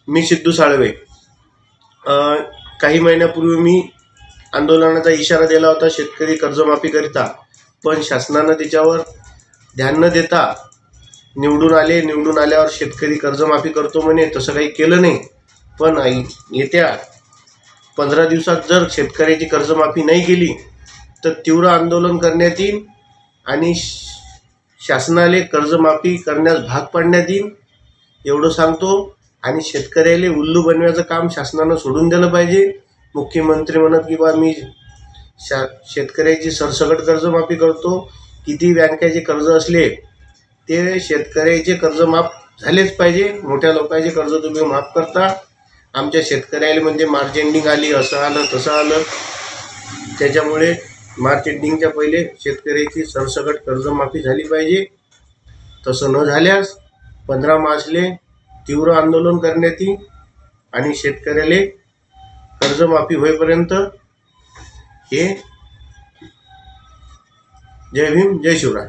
मी सिद्धू साळवे. काही महिन्यापूर्वी मी आंदोलनाचा इशारा दिला होता शेतकरी कर्जमाफीकरिता, पण शासनानं त्याच्यावर ध्यान न देता निवडून आल्यावर शेतकरी कर्जमाफी करतो म्हणे, तसं काही केलं नाही. पण येत्या 15 दिवसात जर शेतकऱ्याची कर्जमाफी नाही केली तर तीव्र आंदोलन करण्यात येईल आणि शासनाला कर्जमाफी करण्यास भाग पाडण्यात येईल एवढं सांगतो. आणि शेतकऱ्याला उल्लू बनवायचं काम शासनानं सोडून दिलं पाहिजे. मुख्यमंत्री म्हणत की बा मी शेतकऱ्याची सरसकट कर्जमाफी करतो, किती बँकेचे कर्ज असले ते शेतकऱ्याचे कर्ज माफ झालेच पाहिजे. मोठ्या लोकांचे कर्ज तुम्ही माफ करता, आमच्या शेतकऱ्याला म्हणजे मार्च एंडिंग आली, असं आलं तसं आलं, त्याच्यामुळे मार्च एंडिंगच्या पहिले शेतकऱ्याची सरसकट कर्जमाफी झाली पाहिजे. तसं न झाल्यास 15 मार्चले तीव्र आंदोलन करण्यात येईल आणि शेतकऱ्याला कर्जमाफी होईपर्यंत हे जय भीम जय शिवराय.